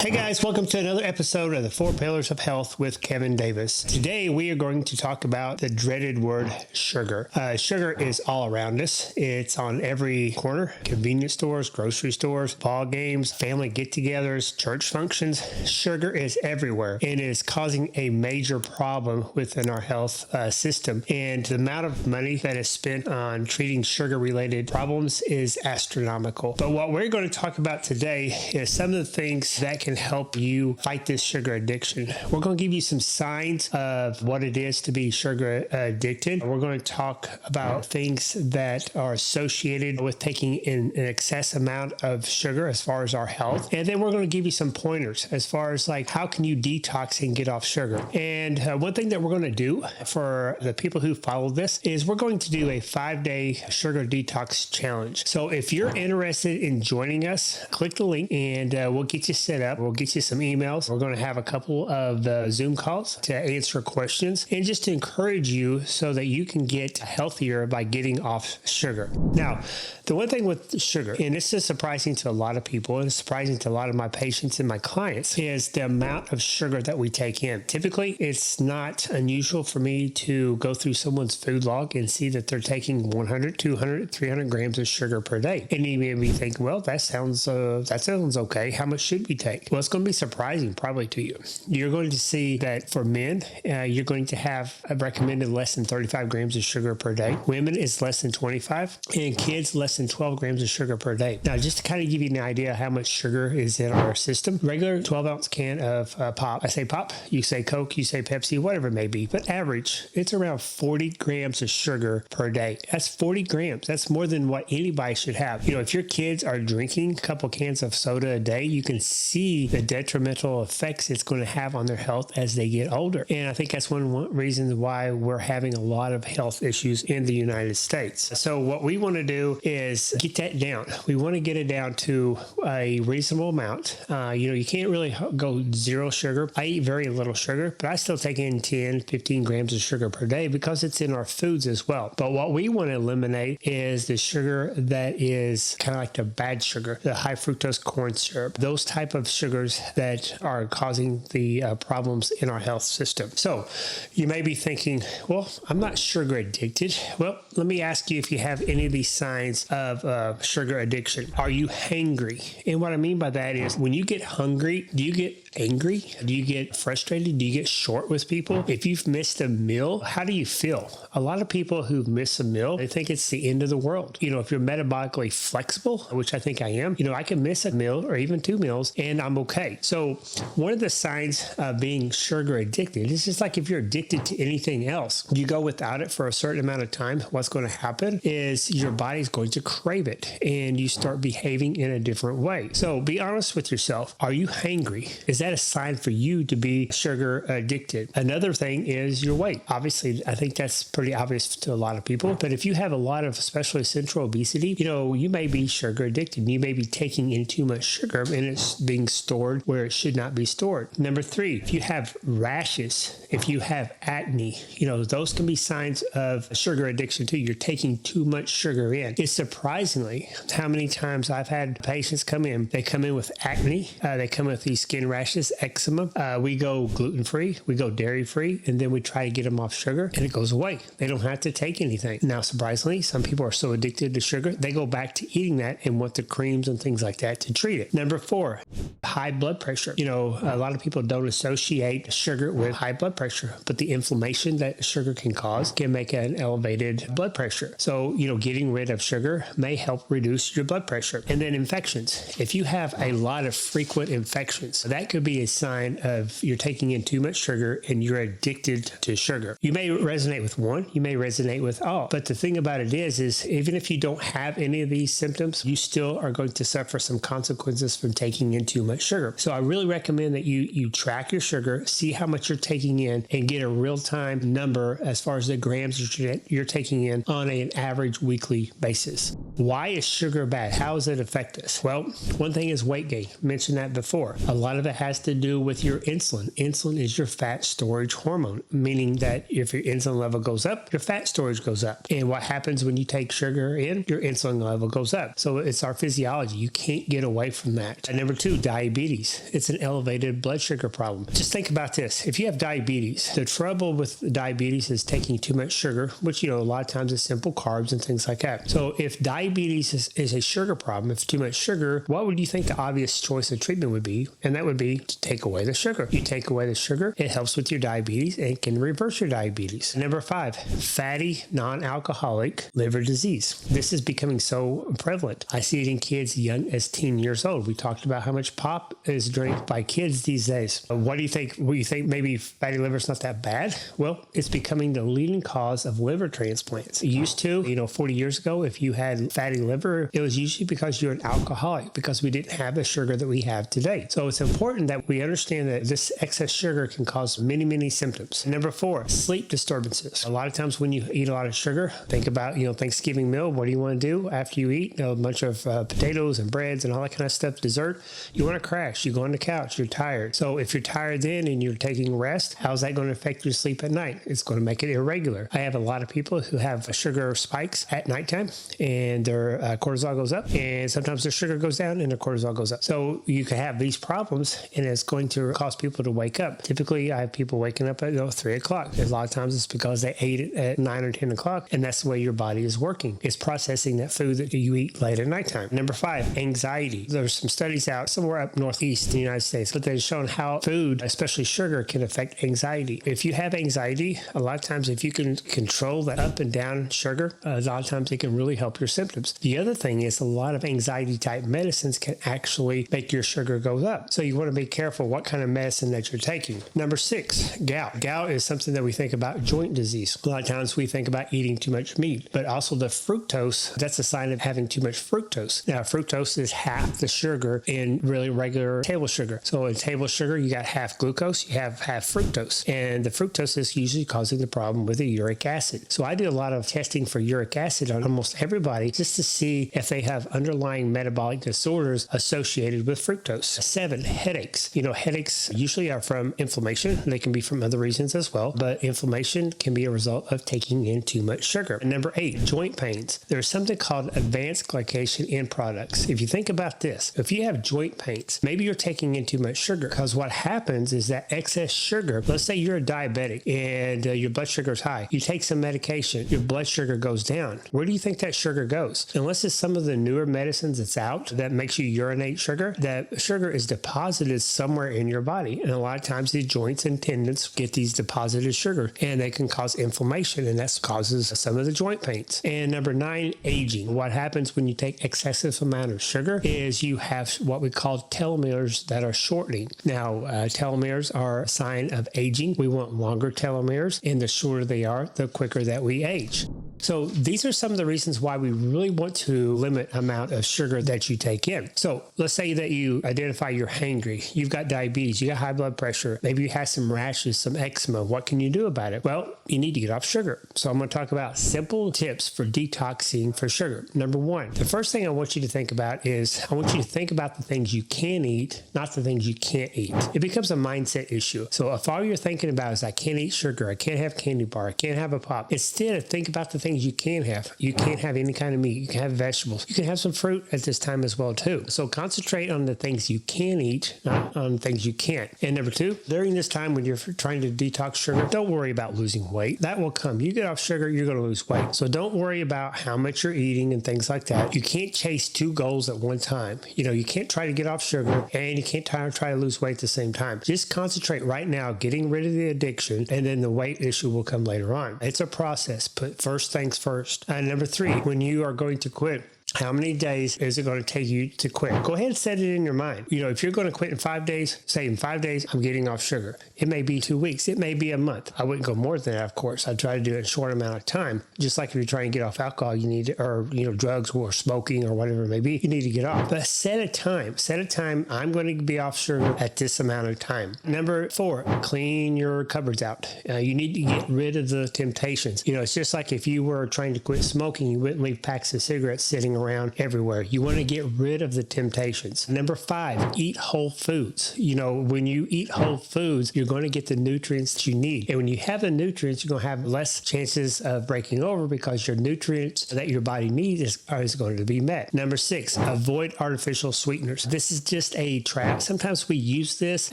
Hey guys, welcome to another episode of the 4 Pillars of Health with Kevin Davis. Today we are going to talk about the dreaded word sugar. Sugar is all around us. It's on every corner, convenience stores, grocery stores, ball games, family get-togethers, church functions. Sugar is everywhere and it is causing a major problem within our health system. And the amount of money that is spent on treating sugar-related problems is astronomical. But what we're going to talk about today is some of the things that can help you fight this sugar addiction. We're going to give you some signs of what it is to be sugar addicted. We're going to talk about things that are associated with taking an excess amount of sugar as far as our health. And then we're going to give you some pointers as far as like how can you detox and get off sugar. And one thing that we're going to do for the people who follow this is we're going to do a 5-day sugar detox challenge. So if you're interested in joining us, click the link and we'll get you set up. We'll get you some emails. We're going to have a couple of Zoom calls to answer questions and just to encourage you so that you can get healthier by getting off sugar. Now, the one thing with sugar, and this is surprising to a lot of people, and it's surprising to a lot of my patients and my clients, is the amount of sugar that we take in. Typically, it's not unusual for me to go through someone's food log and see that they're taking 100, 200, 300 grams of sugar per day. And you may be thinking, well, that sounds okay. How much should we take? Well, it's going to be surprising probably to you. You're going to see that for men, you're going to have a recommended less than 35 grams of sugar per day. Women is less than 25, and kids less than 12 grams of sugar per day. Now, just to kind of give you an idea how much sugar is in our system, regular 12-ounce can of pop, I say pop, you say Coke, you say Pepsi, whatever it may be, but average, it's around 40 grams of sugar per day. That's 40 grams. That's more than what anybody should have. You know, if your kids are drinking a couple cans of soda a day, you can see the detrimental effects it's going to have on their health as they get older. And I think that's one reason why we're having a lot of health issues in the United States. So what we want to do is get that down. We want to get it down to a reasonable amount. You can't really go zero sugar. I eat very little sugar, but I still take in 10, 15 grams of sugar per day because it's in our foods as well. But what we want to eliminate is the sugar that is kind of like the bad sugar, the high fructose corn syrup, those type of sugars that are causing the problems in our health system. So you may be thinking, well, I'm not sugar addicted. Well, let me ask you if you have any of these signs of sugar addiction. Are you hangry? And what I mean by that is when you get hungry, do you get angry? Do you get frustrated? Do you get short with people? If you've missed a meal, how do you feel? A lot of people who've missed a meal, they think it's the end of the world. You know, if you're metabolically flexible, which I think I am, I can miss a meal or even 2 meals and I'm okay. So one of the signs of being sugar addicted is just like if you're addicted to anything else, you go without it for a certain amount of time, what's going to happen is your body's going to crave it and you start behaving in a different way. So be honest with yourself. Are you hangry? Is that a sign for you to be sugar addicted? Another thing is your weight. Obviously, I think that's pretty obvious to a lot of people, but if you have a lot of especially central obesity, you may be sugar addicted. You may be taking in too much sugar and it's being stored where it should not be stored. Number 3, if you have rashes, if you have acne, those can be signs of sugar addiction too. You're taking too much sugar in. It's surprisingly how many times I've had patients come in. They come in with acne. They come with these skin rashes, eczema. We go gluten-free, we go dairy-free, and then we try to get them off sugar and it goes away. They don't have to take anything. Now, surprisingly, some people are so addicted to sugar, they go back to eating that and want the creams and things like that to treat it. Number 4, high blood pressure. A lot of people don't associate sugar with high blood pressure, but the inflammation that sugar can cause can make an elevated blood pressure. So, getting rid of sugar may help reduce your blood pressure. And then infections. If you have a lot of frequent infections, that could be a sign of you're taking in too much sugar and you're addicted to sugar. You may resonate with one, you may resonate with all, but the thing about it is even if you don't have any of these symptoms, you still are going to suffer some consequences from taking in too much sugar. So I really recommend that you track your sugar, see how much you're taking in, and get a real-time number as far as the grams you're taking in on an average weekly basis. Why is sugar bad? How does it affect us? Well, one thing is weight gain. I mentioned that before. A lot of it has to do with your insulin. Insulin is your fat storage hormone, meaning that if your insulin level goes up, your fat storage goes up. And what happens when you take sugar in? Your insulin level goes up. So it's our physiology. You can't get away from that. And number 2, diabetes. diabetes. It's an elevated blood sugar problem. Just think about this. If you have diabetes, the trouble with diabetes is taking too much sugar, which, a lot of times is simple carbs and things like that. So if diabetes is a sugar problem, if too much sugar, what would you think the obvious choice of treatment would be? And that would be to take away the sugar. You take away the sugar, it helps with your diabetes and can reverse your diabetes. Number 5, fatty, non-alcoholic liver disease. This is becoming so prevalent. I see it in kids young as 10 years old. We talked about how much pop is drank by kids these days. What do you think? Well, you think maybe fatty liver is not that bad? Well, it's becoming the leading cause of liver transplants. It used to, 40 years ago, if you had fatty liver, it was usually because you're an alcoholic, because we didn't have the sugar that we have today. So it's important that we understand that this excess sugar can cause many, many symptoms. Number 4, sleep disturbances. A lot of times when you eat a lot of sugar, think about, Thanksgiving meal. What do you want to do after you eat a bunch of potatoes and breads and all that kind of stuff, dessert? You want to crash. You go on the couch. You're tired. So if you're tired then and you're taking rest, how's that going to affect your sleep at night? It's going to make it irregular. I have a lot of people who have sugar spikes at nighttime and their cortisol goes up, and sometimes their sugar goes down and their cortisol goes up. So you can have these problems and it's going to cause people to wake up. Typically, I have people waking up at 3 o'clock. A lot of times it's because they ate it at 9 or 10 o'clock, and that's the way your body is working. It's processing that food that you eat late at nighttime. Number 5, anxiety. There's some studies out somewhere up northeast in the United States that they've shown how food, especially sugar, can affect anxiety. If you have anxiety, a lot of times if you can control that up and down sugar, a lot of times it can really help your symptoms. The other thing is a lot of anxiety type medicines can actually make your sugar go up. So you want to be careful what kind of medicine that you're taking. Number 6, gout. Gout is something that we think about joint disease. A lot of times we think about eating too much meat, but also the fructose, that's a sign of having too much fructose. Now, fructose is half the sugar in really regular table sugar. So in table sugar, you got half glucose, you have half fructose, and the fructose is usually causing the problem with the uric acid. So I do a lot of testing for uric acid on almost everybody just to see if they have underlying metabolic disorders associated with fructose. 7, headaches. Headaches usually are from inflammation. They can be from other reasons as well, but inflammation can be a result of taking in too much sugar. And number 8, joint pains. There's something called advanced glycation end products. If you think about this, if you have joint pains, maybe you're taking in too much sugar, because what happens is that excess sugar, let's say you're a diabetic and your blood sugar is high. You take some medication, your blood sugar goes down. Where do you think that sugar goes? Unless it's some of the newer medicines that's out that makes you urinate sugar, that sugar is deposited somewhere in your body. And a lot of times the joints and tendons get these deposited sugar, and they can cause inflammation, and that causes some of the joint pains. And number 9, aging. What happens when you take excessive amount of sugar is you have what we call telomeres that are shortening. Now, telomeres are a sign of aging. We want longer telomeres, and the shorter they are, the quicker that we age. So these are some of the reasons why we really want to limit amount of sugar that you take in. So let's say that you identify you're hangry, you've got diabetes, you got high blood pressure, maybe you have some rashes, some eczema. What can you do about it? Well, you need to get off sugar. So I'm going to talk about simple tips for detoxing for sugar. Number 1, the first thing I want you to think about is I want you to think about the things you can eat, not the things you can't eat. It becomes a mindset issue. So if all you're thinking about is I can't eat sugar, I can't have candy bar, I can't have a pop, instead think about the things you can have. You can't have any kind of meat. You can have vegetables. You can have some fruit at this time as well too. So concentrate on the things you can eat, not on things you can't. And number 2, during this time when you're trying to detox sugar, don't worry about losing weight. That will come. You get off sugar, you're going to lose weight. So don't worry about how much you're eating and things like that. You can't chase 2 goals at one time. You can't try to get off sugar and you can't try to lose weight at the same time. Just concentrate right now, getting rid of the addiction, and then the weight issue will come later on. It's a process. Put first things first. And number 3, when you are going to quit, how many days is it going to take you to quit? Go ahead and set it in your mind. If you're going to quit in 5 days, say in 5 days, I'm getting off sugar. It may be 2 weeks. It may be a month. I wouldn't go more than that, of course. I try to do it in a short amount of time. Just like if you're trying to get off alcohol, you need to, or, drugs or smoking or whatever it may be, you need to get off. But set a time. Set a time. I'm going to be off sugar at this amount of time. Number 4, clean your cupboards out. You need to get rid of the temptations. It's just like if you were trying to quit smoking, you wouldn't leave packs of cigarettes sitting around everywhere. You want to get rid of the temptations. Number 5, eat whole foods. When you eat whole foods, you're going to get the nutrients that you need. And when you have the nutrients, you're going to have less chances of breaking over because your nutrients that your body needs is going to be met. Number 6, avoid artificial sweeteners. This is just a trap. Sometimes we use this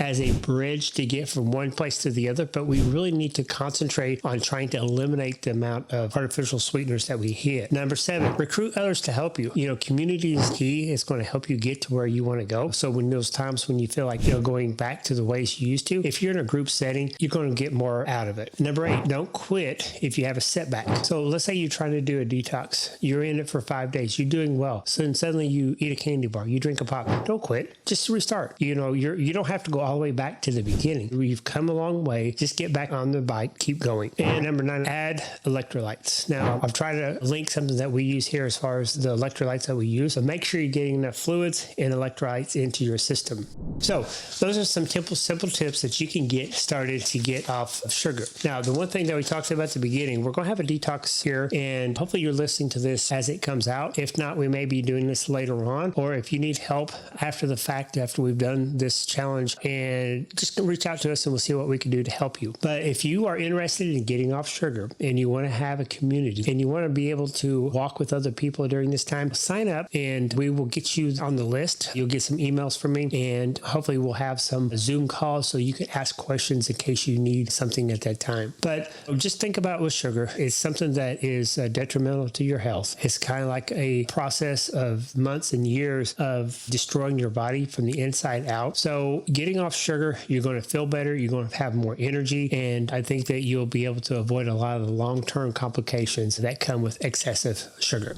as a bridge to get from one place to the other, but we really need to concentrate on trying to eliminate the amount of artificial sweeteners that we hit. Number 7, recruit others to help you. Community is key. It's going to help you get to where you want to go. So when those times when you feel like going back to the ways you used to, if you're in a group setting, you're going to get more out of it. Number 8, don't quit if you have a setback. So let's say you're trying to do a detox. You're in it for 5 days. You're doing well. So then suddenly you eat a candy bar. You drink a pop. Don't quit. Just restart. You don't have to go all the way back to the beginning. You've come a long way. Just get back on the bike. Keep going. And number 9, add electrolytes. Now, I've tried to link something that we use here as far as the electrolytes that we use. So make sure you're getting enough fluids and electrolytes into your system. So those are some simple tips that you can get started to get off of sugar. Now, the one thing that we talked about at the beginning, we're going to have a detox here, and hopefully you're listening to this as it comes out. If not, we may be doing this later on, or if you need help after the fact, after we've done this challenge, and just reach out to us and we'll see what we can do to help you. But if you are interested in getting off sugar and you want to have a community and you want to be able to walk with other people during this time, sign up and we will get you on the list. You'll get some emails from me, and hopefully we'll have some Zoom calls so you can ask questions in case you need something at that time. But just think about with sugar, it's something that is detrimental to your health. It's kind of like a process of months and years of destroying your body from the inside out. So getting off sugar, you're going to feel better. You're going to have more energy. And I think that you'll be able to avoid a lot of the long-term complications that come with excessive sugar.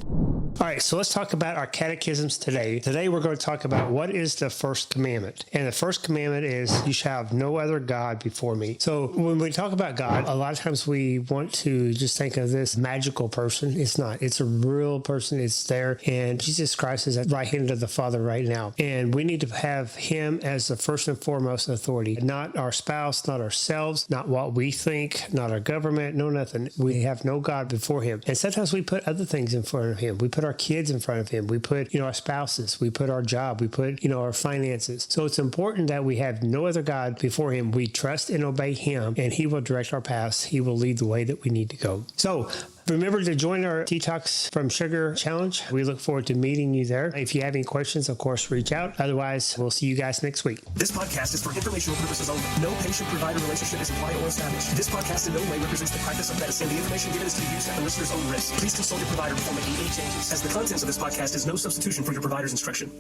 All right, so let's talk about our catechisms today. Today we're going to talk about what is the first commandment. And the first commandment is, you shall have no other God before me. So when we talk about God, a lot of times we want to just think of this magical person. It's not. It's a real person. It's there. And Jesus Christ is at the right hand of the Father right now. And we need to have him as the first and foremost authority, not our spouse, not ourselves, not what we think, not our government, no nothing. We have no God before him. And sometimes we put other things in front of him. We put our kids in front of him. We put, our spouses. We put our job. We put, our finances. So it's important that we have no other God before him. We trust and obey him, and he will direct our paths. He will lead the way that we need to go. So remember to join our Detox from Sugar Challenge. We look forward to meeting you there. If you have any questions, of course, reach out. Otherwise, we'll see you guys next week. This podcast is for informational purposes only. No patient-provider relationship is implied or established. This podcast in no way represents the practice of medicine. The information given is to be used at the listener's own risk. Please consult your provider before making any changes, as the contents of this podcast is no substitution for your provider's instruction.